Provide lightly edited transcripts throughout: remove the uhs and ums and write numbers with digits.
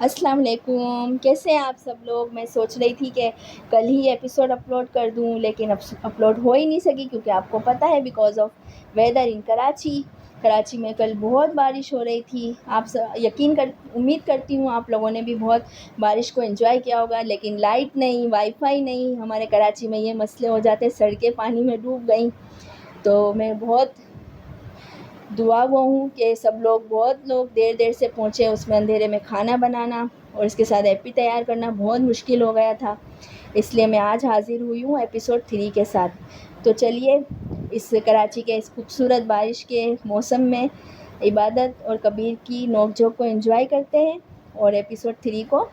السلام علیکم، کیسے ہیں آپ سب لوگ؟ میں سوچ رہی تھی کہ کل ہی ایپیسوڈ اپلوڈ کر دوں، لیکن اب اپلوڈ ہو ہی نہیں سکی کیونکہ آپ کو پتہ ہے بیکاز آف ویدر ان کراچی میں کل بہت بارش ہو رہی تھی۔ آپ امید کرتی ہوں آپ لوگوں نے بھی بہت بارش کو انجوائے کیا ہوگا، لیکن لائٹ نہیں، وائی فائی نہیں۔ ہمارے کراچی میں یہ مسئلے ہو جاتے، سڑکیں پانی میں ڈوب گئیں۔ تو میں بہت دعا گو ہوں کہ بہت لوگ دیر سے پہنچے، اس میں اندھیرے میں کھانا بنانا اور اس کے ساتھ ایپی تیار کرنا بہت مشکل ہو گیا تھا، اس لیے میں آج حاضر ہوئی ہوں ایپیسوڈ 3 کے ساتھ۔ تو چلیے اس کراچی کے اس خوبصورت بارش کے موسم میں عبادت اور کبیر کی نوک جھوک کو انجوائے کرتے ہیں اور ایپیسوڈ 3 کو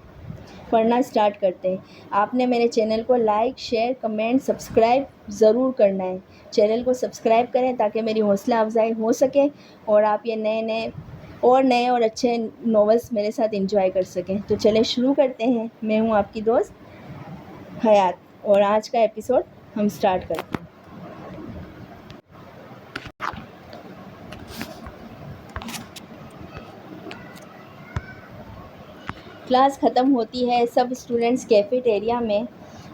پڑھنا سٹارٹ کرتے ہیں۔ آپ نے میرے چینل کو لائک، شیئر، کمنٹ، سبسکرائب ضرور کرنا ہے۔ چینل کو سبسکرائب کریں تاکہ میری حوصلہ افزائی ہو سکے اور آپ یہ نئے اور اچھے ناولس میرے ساتھ انجوائے کر سکیں۔ تو چلیں شروع کرتے ہیں۔ میں ہوں آپ کی دوست حیات اور آج کا ایپیسوڈ ہم سٹارٹ کرتے ہیں۔ کلاس ختم ہوتی ہے، سب اسٹوڈنٹس کیفیٹیریا میں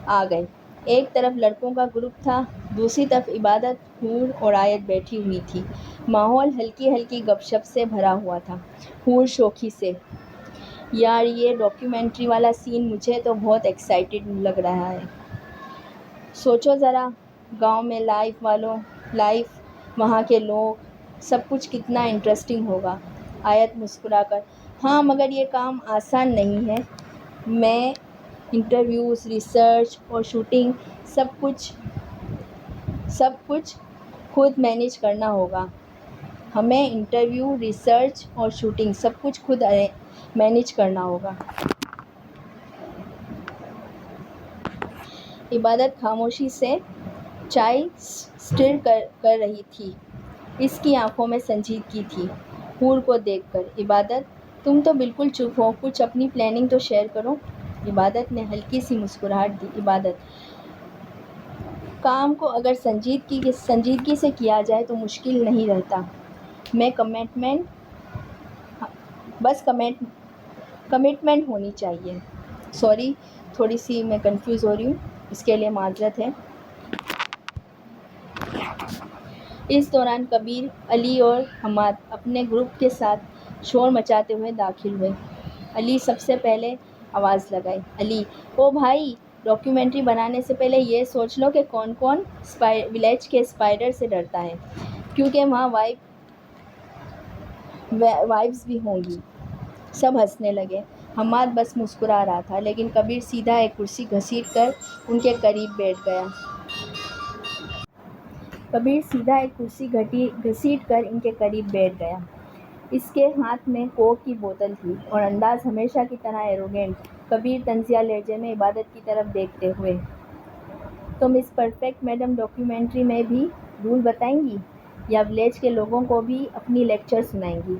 آ گئے۔ ایک طرف لڑکوں کا گروپ تھا، دوسری طرف عبادت، حور اور آیت بیٹھی ہوئی تھی۔ ماحول ہلکی گپ شپ سے بھرا ہوا تھا۔ حور شوخی سے: یار یہ ڈاکیومنٹری والا سین مجھے تو بہت ایکسائٹڈ لگ رہا ہے۔ سوچو ذرا، گاؤں میں لائف، وہاں کے لوگ، سب کچھ کتنا انٹرسٹنگ ہوگا۔ آیت مسکرا کر: ہاں مگر یہ کام آسان نہیں ہے۔ میں انٹرویوز، ریسرچ اور شوٹنگ سب کچھ خود مینیج کرنا ہوگا۔ ہمیں انٹرویو، ریسرچ اور شوٹنگ سب کچھ خود مینیج کرنا ہوگا۔ عبادت خاموشی سے چائے سٹر کر رہی تھی، اس کی آنکھوں میں سنجیدگی تھی۔ حور کو دیکھ کر: عبادت تم تو بالکل چپ ہو، کچھ اپنی پلاننگ تو شیئر کرو۔ عبادت نے ہلکی سی مسکراہٹ دی: عبادت کام کو اگر سنجیدگی سے کیا جائے تو مشکل نہیں رہتا۔ میں کمٹمنٹ ہونی چاہیے۔ سوری، تھوڑی سی میں کنفیوز ہو رہی ہوں، اس کے لیے معذرت ہے۔ اس دوران کبیر، علی اور حماد اپنے گروپ کے ساتھ شور مچاتے ہوئے داخل ہوئے۔ علی سب سے پہلے آواز لگائی: علی، او بھائی، ڈاکیومنٹری بنانے سے پہلے یہ سوچ لو کہ کون ولیج کے اسپائڈر سے ڈرتا ہے، کیونکہ وہاں وائبز بھی ہوں گی۔ سب ہنسنے لگے۔ حماد بس مسکرا رہا تھا، لیکن کبیر سیدھا ایک کرسی گھسیٹ کر ان کے قریب بیٹھ گیا۔ اس کے ہاتھ میں کوک کی بوتل تھی اور انداز ہمیشہ کی طرح ایروگینٹ۔ کبیر طنزیہ لہجے میں عبادت کی طرف دیکھتے ہوئے: تو مس پرفیکٹ میڈم ڈاکیومنٹری میں بھی رول بتائیں گی یا ولیج کے لوگوں کو بھی اپنی لیکچر سنائیں گی؟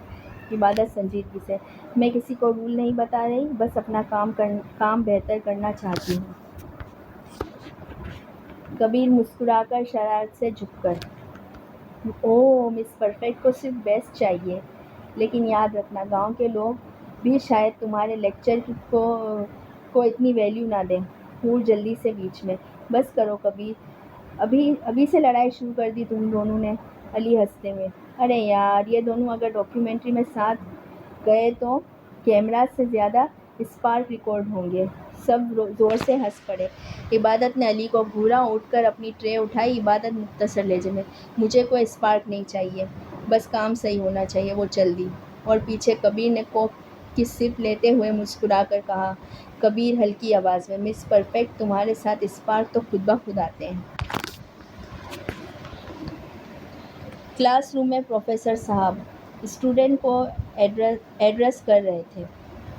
عبادت سنجیدگی سے: میں کسی کو رول نہیں بتا رہی، بس اپنا کام بہتر کرنا چاہتی ہوں۔ کبیر مسکرا کر شرارت سے جھک کر: اوہ، مس پرفیکٹ کو صرف بیسٹ چاہیے، لیکن یاد رکھنا گاؤں کے لوگ بھی شاید تمہارے لیکچر کو اتنی ویلیو نہ دیں۔ حور جلدی سے بیچ میں: بس کرو کبیر، ابھی سے لڑائی شروع کر دی تم دونوں نے۔ علی ہنستے ہوئے: ارے یار، یہ دونوں اگر ڈاکیومنٹری میں ساتھ گئے تو کیمراز سے زیادہ اسپارک ریکارڈ ہوں گے۔ سب زور سے ہنس پڑے۔ عبادت نے علی کو گھورا۔ اٹھ کر اپنی ٹرے اٹھائی۔ عبادت مختصر لہجے میں: مجھے کوئی اسپارک نہیں چاہیے، بس کام صحیح ہونا چاہیے، وہ چل دی۔ اور پیچھے کبیر نے کوک کی سپ لیتے ہوئے مسکرا کر کہا: کبیر ہلکی آواز میں: مس پرفیکٹ، تمہارے ساتھ اسپارک تو خود بخود آتے ہیں۔ کلاس روم میں پروفیسر صاحب اسٹوڈنٹ کو ایڈریس کر رہے تھے۔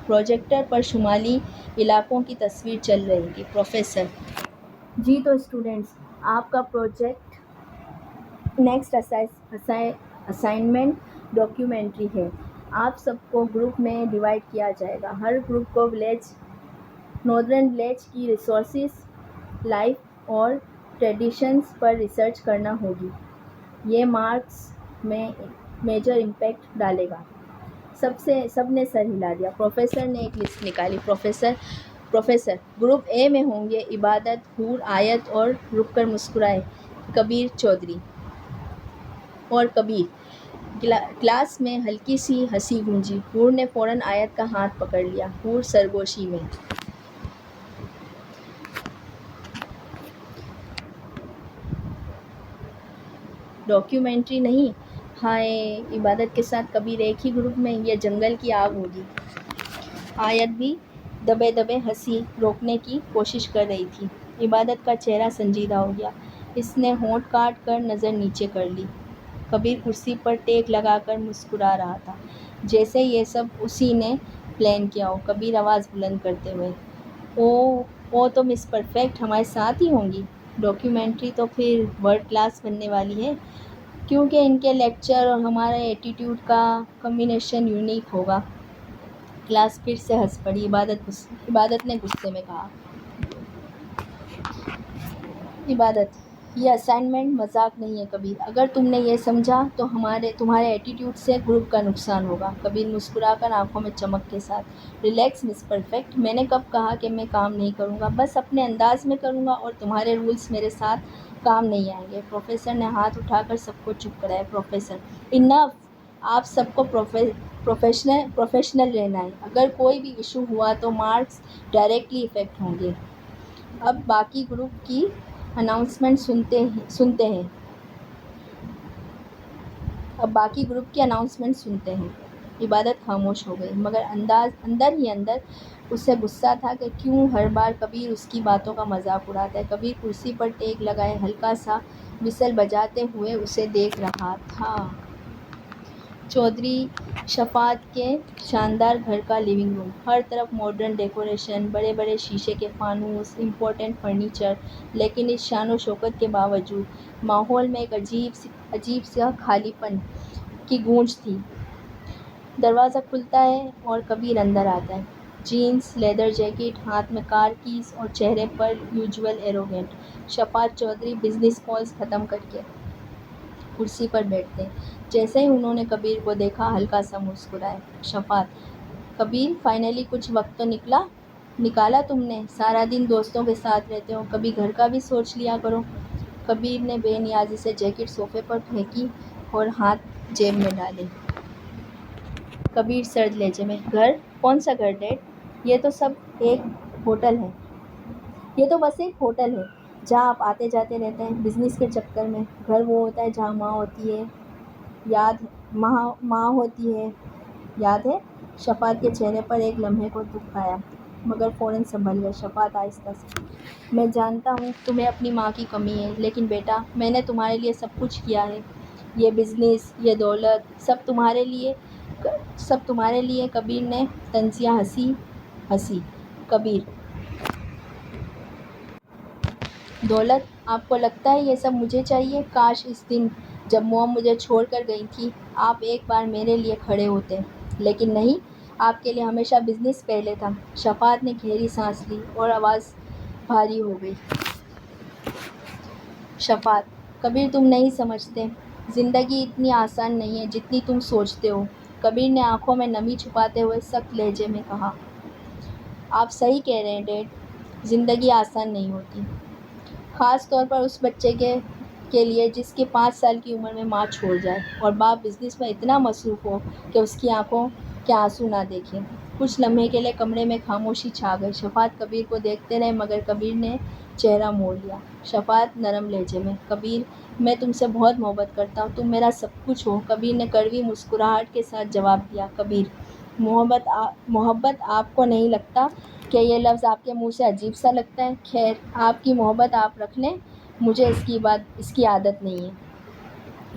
پروجیکٹر پر شمالی علاقوں کی تصویر چل رہی تھی۔ پروفیسر: جی تو اسٹوڈنٹس، آپ کا پروجیکٹ نیکسٹ اسائنمنٹ ڈاکیومنٹری ہے۔ آپ سب کو گروپ میں ڈیوائڈ کیا جائے گا۔ ہر گروپ کو ناردرن ولیج کی ریسورسز، لائف اور ٹریڈیشنز پر ریسرچ کرنا ہوگی۔ یہ مارکس میں میجر امپیکٹ ڈالے گا۔ سب نے سر ہلا دیا۔ پروفیسر نے ایک لسٹ نکالی۔ پروفیسر گروپ اے میں ہوں گے عبادت، حور، آیت اور رک کر مسکرائے کبیر چودھری اور کبیر۔ کلاس میں ہلکی سی ہنسی گونجی۔ حور نے فوراً آیت کا ہاتھ پکڑ لیا۔ حور سرگوشی میں۔ ڈاکیومنٹری نہیں؟ ہائے، عبادت کے ساتھ کبیر ایک ہی گروپ میں، یہ جنگل کی آگ ہوگی۔ آیت بھی دبے دبے ہنسی روکنے کی کوشش کر رہی تھی۔ عبادت کا چہرہ سنجیدہ ہو گیا۔ اس نے ہونٹ کاٹ کر نظر نیچے کر لی۔ کبیر کرسی پر ٹیک لگا کر مسکرا رہا تھا، جیسے یہ سب اسی نے پلان کیا ہو۔ کبیر آواز بلند کرتے ہوئے، او تو مس پرفیکٹ ہمارے ساتھ ہی ہوں گی۔ ڈاکیومنٹری تو پھر ورلڈ کلاس بننے والی ہے، کیونکہ ان کے لیکچر اور ہمارے ایٹیٹیوڈ کا کمبینیشن یونیک ہوگا۔ کلاس پھر سے ہنس پڑی۔ عبادت نے غصے میں کہا، عبادت، یہ اسائنمنٹ مذاق نہیں ہے کبیر۔ اگر تم نے یہ سمجھا تو تمہارے ایٹیٹیوڈ سے گروپ کا نقصان ہوگا۔ کبیر مسکرا کر آنکھوں میں چمک کے ساتھ، ریلیکس مس پرفیکٹ، میں نے کب کہا کہ میں کام نہیں کروں گا؟ بس اپنے انداز میں کروں گا اور تمہارے رولز میرے ساتھ کام نہیں آئیں گے۔ پروفیسر نے ہاتھ اٹھا کر سب کو چپ کرایا۔ پروفیسر انف، آپ سب کو پروفیشنل رہنا ہے۔ اگر کوئی بھی ایشو ہوا تو مارکس ڈائریکٹلی افیکٹ ہوں گے۔ اب باقی گروپ کی اناؤنسمنٹ سنتے ہیں۔ عبادت خاموش ہو گئی، مگر اندر ہی اندر اسے غصہ تھا کہ کیوں ہر بار کبیر اس کی باتوں کا مذاق اڑاتا ہے۔ کبیر کرسی پر ٹیک لگائے ہلکا سا وسل بجاتے ہوئے اسے دیکھ رہا تھا۔ چودھری شفاعت کے شاندار گھر کا لیونگ روم، ہر طرف ماڈرن ڈیکوریشن، بڑے بڑے شیشے کے فانوس، امپورٹنٹ فرنیچر، لیکن اس شان و شوکت کے باوجود ماحول میں ایک عجیب سا خالی پن کی گونج تھی۔ دروازہ کھلتا ہے اور کبیر اندر آتا ہے، جینز، لیدر جیکٹ، ہاتھ میں کار کیز اور چہرے پر یوزول ایروگینٹ۔ شفاعت چودھری بزنس کالز ختم کر کے کرسی پر بیٹھتے ہیں۔ جیسے ہی انہوں نے کبیر کو دیکھا ہلکا سا مسکرائے۔ شفاعت، کبیر، فائنلی کچھ وقت تو نکالا تم نے، سارا دن دوستوں کے ساتھ رہتے ہو، کبھی گھر کا بھی سوچ لیا کرو۔ کبیر نے بے نیازی سے جیکٹ صوفے پر پھینکی اور ہاتھ جیب میں ڈالے۔ کبیر سرد لہجے میں، گھر؟ کون سا گھر ڈیڈ؟ یہ تو بس ایک ہوٹل ہے جہاں آپ آتے جاتے رہتے ہیں بزنس کے چکر میں۔ گھر وہ ہوتا ہے جہاں ماں ہوتی ہے، یاد ہے؟ شفاعت کے چہرے پر ایک لمحے کو دکھ آیا، مگر فوراً سنبھل گئے۔ شفاعت آہستہ سے، میں جانتا ہوں تمہیں اپنی ماں کی کمی ہے، لیکن بیٹا، میں نے تمہارے لیے سب کچھ کیا ہے، یہ بزنس، یہ دولت، سب تمہارے لیے۔ کبیر نے طنزیہ ہنسی۔ کبیر، دولت؟ آپ کو لگتا ہے یہ سب مجھے چاہیے؟ کاش اس دن جب موم مجھے چھوڑ کر گئی تھی آپ ایک بار میرے لیے کھڑے ہوتے، لیکن نہیں، آپ کے لیے ہمیشہ بزنس پہلے تھا۔ شفاعت نے گہری سانس لی اور آواز بھاری ہو گئی۔ شفاعت، کبیر، تم نہیں سمجھتے، زندگی اتنی آسان نہیں ہے جتنی تم سوچتے ہو۔ کبیر نے آنکھوں میں نمی چھپاتے ہوئے سخت لہجے میں کہا، آپ صحیح کہہ رہے ہیں ڈیڈ، زندگی آسان نہیں ہوتی، خاص طور پر اس بچے کے لیے جس کی 5 سال کی عمر میں ماں چھوڑ جائے اور باپ بزنس میں اتنا مصروف ہو کہ اس کی آنکھوں کے آنسو نہ دیکھے۔ کچھ لمحے کے لیے کمرے میں خاموشی چھا گئی۔ شفاعت کبیر کو دیکھتے رہے، مگر کبیر نے چہرہ موڑ لیا۔ شفاعت نرم لہجے میں، کبیر، میں تم سے بہت محبت کرتا ہوں، تم میرا سب کچھ ہو۔ کبیر نے کڑوی مسکراہٹ کے ساتھ جواب دیا، کبیر، محبت آپ کو نہیں لگتا کہ یہ لفظ آپ کے منہ سے عجیب سا لگتا ہے؟ خیر، آپ کی محبت آپ رکھ لیں، مجھے اس کی عادت نہیں ہے۔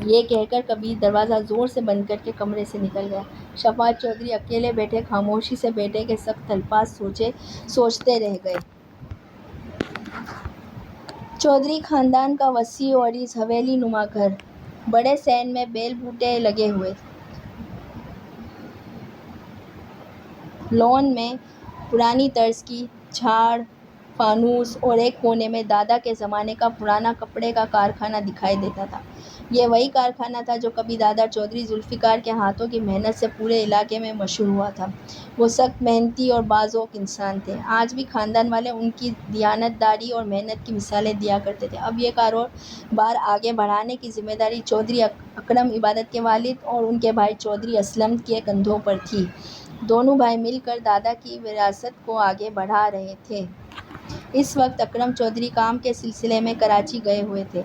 یہ کہہ کر کبیر دروازہ زور سے بند کر کے کمرے سے نکل گیا۔ شفاعت چودھری اکیلے بیٹھے خاموشی سے بیٹے کے سخت الفاظ سوچتے رہ گئے۔ چودھری خاندان کا وسیع و عریض حویلی نما گھر، بڑے صحن میں بیل بوٹے لگے ہوئے، لان میں پرانی طرز کی جھاڑ فانوس اور ایک کونے میں دادا کے زمانے کا پرانا کپڑے کا کارخانہ دکھائی دیتا تھا۔ یہ وہی کارخانہ تھا جو کبھی دادا چودھری ذوالفقار کے ہاتھوں کی محنت سے پورے علاقے میں مشہور ہوا تھا۔ وہ سخت محنتی اور باذوق انسان تھے۔ آج بھی خاندان والے ان کی دیانت داری اور محنت کی مثالیں دیا کرتے تھے۔ اب یہ کاروبار آگے بڑھانے کی ذمہ داری چودھری اکرم عبادت کے والد اور ان کے بھائی چودھری اسلم کے کندھوں پر تھی۔ دونوں بھائی مل کر دادا کی وراثت کو آگے بڑھا رہے تھے۔ اس وقت اکرم چودھری کام کے سلسلے میں کراچی گئے ہوئے تھے،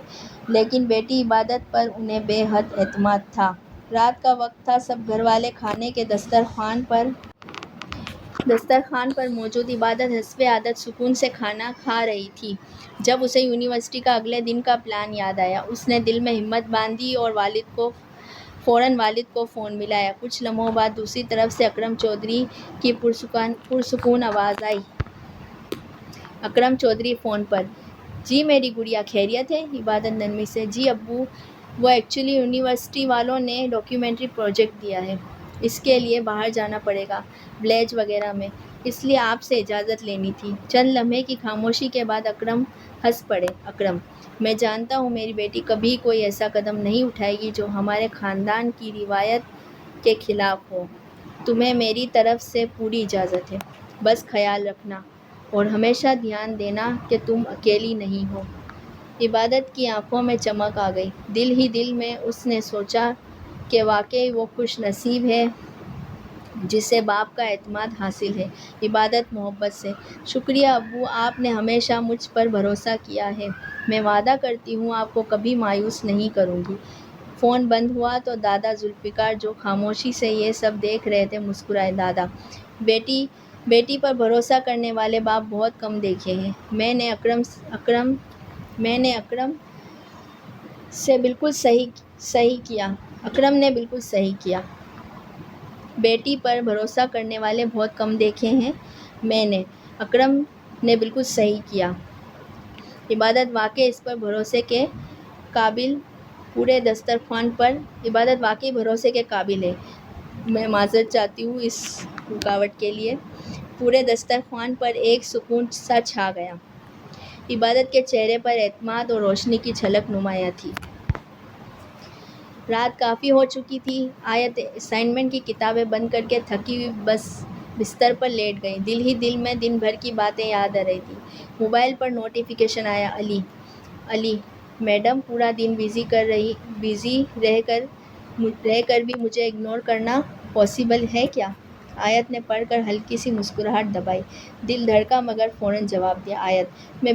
لیکن بیٹی عبادت پر انہیں بے حد اعتماد تھا۔ رات کا وقت تھا، سب گھر والے کھانے کے دسترخوان پر موجود۔ عبادت حسب عادت سکون سے کھانا کھا رہی تھی جب اسے یونیورسٹی کا اگلے دن کا پلان یاد آیا۔ اس نے دل میں ہمت باندھی اور فوراً والد کو فون ملایا۔ کچھ لمحوں بعد دوسری طرف سے اکرم چودھری کی پرسکون آواز آئی۔ اکرم چودھری فون پر: جی میری گڑیا خیریت ہے؟ عبادت نرمی سے: جی ابو، وہ ایکچولی یونیورسٹی والوں نے ڈاکیومنٹری پروجیکٹ دیا ہے، اس کے لیے باہر جانا پڑے گا ولیج وغیرہ میں، اس لیے آپ سے اجازت لینی تھی۔ چند لمحے کی خاموشی کے بعد اکرم ہنس پڑے: اکرم، میں جانتا ہوں میری بیٹی کبھی کوئی ایسا قدم نہیں اٹھائے گی جو ہمارے خاندان کی روایت کے خلاف ہو۔ تمہیں میری طرف سے پوری اجازت ہے، بس خیال رکھنا اور ہمیشہ دھیان دینا کہ تم اکیلی نہیں ہو۔ عبادت کی آنکھوں میں چمک آ گئی۔ دل ہی دل میں اس نے سوچا کہ واقعی وہ خوش نصیب ہے جسے باپ کا اعتماد حاصل ہے۔ عبادت محبت سے: شکریہ ابو، آپ نے ہمیشہ مجھ پر بھروسہ کیا ہے، میں وعدہ کرتی ہوں آپ کو کبھی مایوس نہیں کروں گی۔ فون بند ہوا تو دادا ذوالفقار جو خاموشی سے یہ سب دیکھ رہے تھے مسکرائے: دادا، بیٹی پر بھروسہ کرنے والے باپ بہت کم دیکھے ہیں۔ میں نے اکرم سے بالکل صحیح کیا۔ اکرم نے بالکل صحیح کیا۔ بیٹی پر بھروسہ کرنے والے بہت کم دیکھے ہیں۔ اکرم نے بالکل صحیح کیا۔ عبادت واقعی اس پر بھروسے کے قابل پورے دسترخوان پر عبادت واقعی بھروسے کے قابل ہے۔ میں معذرت چاہتی ہوں اس رکاوٹ کے لیے۔ پورے دسترخوان پر ایک سکون سا چھا گیا۔ عبادت کے چہرے پر اعتماد اور روشنی کی جھلک نمایاں تھی۔ رات کافی ہو چکی تھی۔ آیت اسائنمنٹ کی کتابیں بند کر کے تھکی ہوئی بستر پر لیٹ گئی۔ دل ہی دل میں دن بھر کی باتیں یاد آ رہی تھیں۔ موبائل پر نوٹیفیکیشن آیا: علی میڈم، پورا دن بزی رہ کر بھی مجھے اگنور کرنا پاسبل ہے کیا؟ آیت نے پڑھ کر ہلکی سی مسکراہٹ دبائی۔ دل دھڑکا مگر فوراً جواب دیا: آیت، میں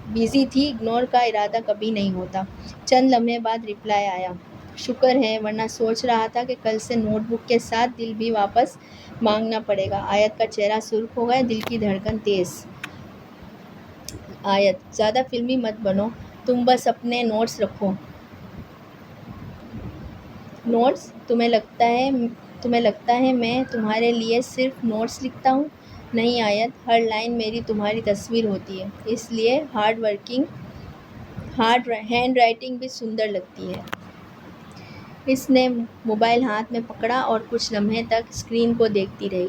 بزی تھی، اگنور کا ارادہ کبھی نہیں ہوتا۔ چند لمحے بعد رپلائی آیا: شکر ہے، ورنہ سوچ رہا تھا کہ کل سے نوٹ بک کے ساتھ دل بھی واپس مانگنا پڑے گا۔ آیت کا چہرہ سرخ ہو گیا، دل کی دھڑکن تیز۔ آیت: زیادہ فلمی مت بنو، تم بس اپنے نوٹس رکھو۔ نوٹس؟ تمہیں لگتا ہے میں تمہارے لیے صرف نوٹس لکھتا ہوں؟ نہیں آیت، ہر لائن میری تمہاری تصویر ہوتی ہے، اس لیے ہینڈ رائٹنگ بھی سندر لگتی ہے۔ اس نے موبائل ہاتھ میں پکڑا اور کچھ لمحے تک اسکرین کو دیکھتی رہی۔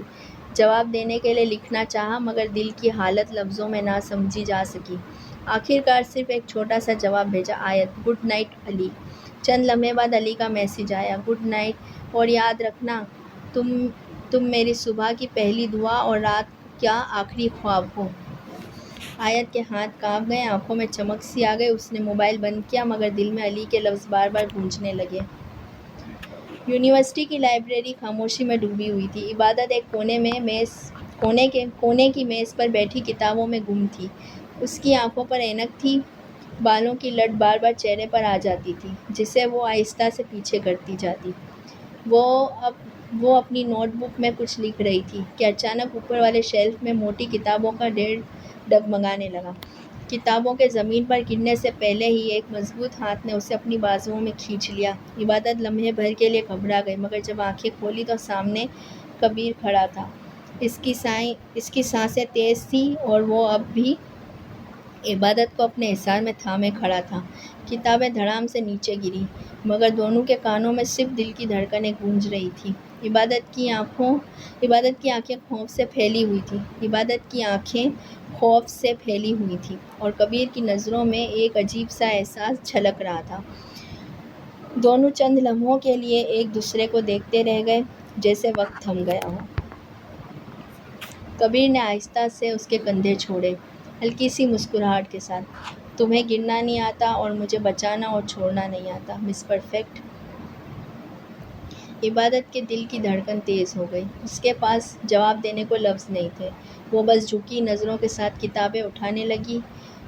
جواب دینے کے لیے لکھنا چاہا مگر دل کی حالت لفظوں میں نہ سمجھی جا سکی۔ آخرکار صرف ایک چھوٹا سا جواب بھیجا: آیت، گڈ نائٹ علی۔ چند لمحے بعد علی کا میسج آیا: گڈ نائٹ، اور یاد رکھنا تم میری صبح کی پہلی دعا اور رات کا آخری خواب ہو۔ آیت کے ہاتھ کانپ گئے، آنکھوں میں چمک سی آ گئی۔ اس نے موبائل بند کیا مگر دل میں علی کے لفظ بار بار گونجنے لگے۔ یونیورسٹی کی لائبریری خاموشی میں ڈوبی ہوئی تھی۔ عبادت ایک کونے کی میز پر بیٹھی کتابوں میں گم تھی۔ اس کی آنکھوں پر اینک تھی، بالوں کی لٹ بار بار چہرے پر آ جاتی تھی جسے وہ آہستہ سے پیچھے کرتی جاتی۔ وہ اپنی نوٹ بک میں کچھ لکھ رہی تھی کہ اچانک اوپر والے شیلف میں موٹی کتابوں کا ڈھیر ڈگمگانے لگا۔ کتابوں کے زمین پر گرنے سے پہلے ہی ایک مضبوط ہاتھ نے اسے اپنی بازوؤں میں کھینچ لیا۔ عبادت لمحے بھر کے لیے گھبرا گئی مگر جب آنکھیں کھولیں تو سامنے کبیر کھڑا تھا۔ اس کی سانسیں تیز تھیں اور وہ اب بھی عبادت کو اپنے حصار میں تھامے کھڑا تھا۔ کتابیں دھڑام سے نیچے گریں مگر دونوں کے کانوں میں صرف دل کی دھڑکنیں گونج رہی تھیں۔ عبادت کی آنکھیں خوف سے پھیلی ہوئی تھیں، عبادت کی آنکھیں خوف سے پھیلی ہوئی تھیں اور کبیر کی نظروں میں ایک عجیب سا احساس جھلک رہا تھا۔ دونوں چند لمحوں کے لیے ایک دوسرے کو دیکھتے رہ گئے، جیسے وقت تھم گیا ہو۔ کبیر نے آہستہ سے اس کے کندھے چھوڑے، ہلکی سی مسکراہٹ کے ساتھ۔ تمہیں گرنا نہیں آتا اور مجھے بچانا اور چھوڑنا نہیں آتا، مس پرفیکٹ۔ عبادت کے دل کی دھڑکن تیز ہو گئی، اس کے پاس جواب دینے کو لفظ نہیں تھے، وہ بس جھکی نظروں کے ساتھ کتابیں اٹھانے لگی،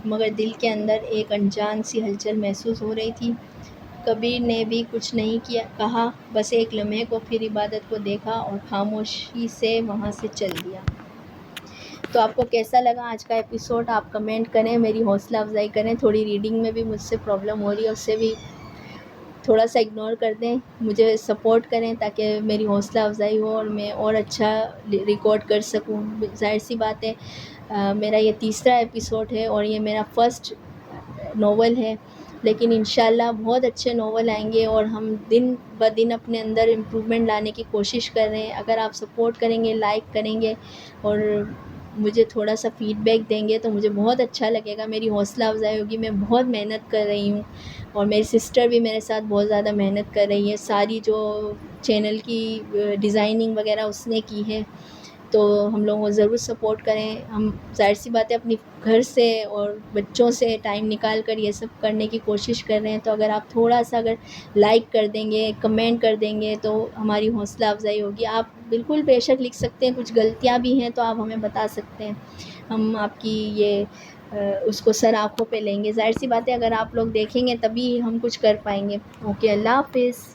مگر دل کے اندر ایک انجان سی ہلچل محسوس ہو رہی تھی۔ کبیر نے بھی کچھ نہیں کہا، بس ایک لمحے کو پھر عبادت کو دیکھا اور خاموشی سے وہاں سے چل دیا۔ تو آپ کو کیسا لگا آج کا ایپیسوڈ؟ آپ کمنٹ کریں، میری حوصلہ افزائی کریں، تھوڑی ریڈنگ میں بھی مجھ سے پرابلم ہو رہی ہے، اس سے بھی تھوڑا سا اگنور کر دیں، مجھے سپورٹ کریں تاکہ میری حوصلہ افزائی ہو اور میں اور اچھا ریکارڈ کر سکوں۔ ظاہر سی بات ہے، میرا یہ تیسرا ایپیسوڈ ہے اور یہ میرا فرسٹ ناول ہے، لیکن انشاءاللہ بہت اچھے ناول آئیں گے اور ہم دن بہ دن اپنے اندر امپرومنٹ لانے کی کوشش کر رہے ہیں۔ اگر آپ سپورٹ کریں گے، لائک کریں گے اور مجھے تھوڑا سا فیڈ بیک دیں گے تو مجھے بہت اچھا لگے گا، میری حوصلہ افزائی ہوگی۔ میں بہت محنت کر رہی ہوں اور میری سسٹر بھی میرے ساتھ بہت زیادہ محنت کر رہی ہے، ساری جو چینل کی ڈیزائننگ وغیرہ اس نے کی ہے، تو ہم لوگوں کو ضرور سپورٹ کریں۔ ہم ظاہر سی بات ہے اپنی گھر سے اور بچوں سے ٹائم نکال کر یہ سب کرنے کی کوشش کر رہے ہیں، تو اگر آپ تھوڑا سا اگر لائک کر دیں گے، کمنٹ کر دیں گے تو ہماری حوصلہ افزائی ہوگی۔ آپ بالکل بے شک لکھ سکتے ہیں، کچھ غلطیاں بھی ہیں تو آپ ہمیں بتا سکتے ہیں، ہم آپ کی یہ اس کو سر آنکھوں پہ لیں گے۔ ظاہر سی بات ہے اگر آپ لوگ دیکھیں گے تبھی ہم کچھ کر پائیں گے۔ اوکے، اللہ حافظ۔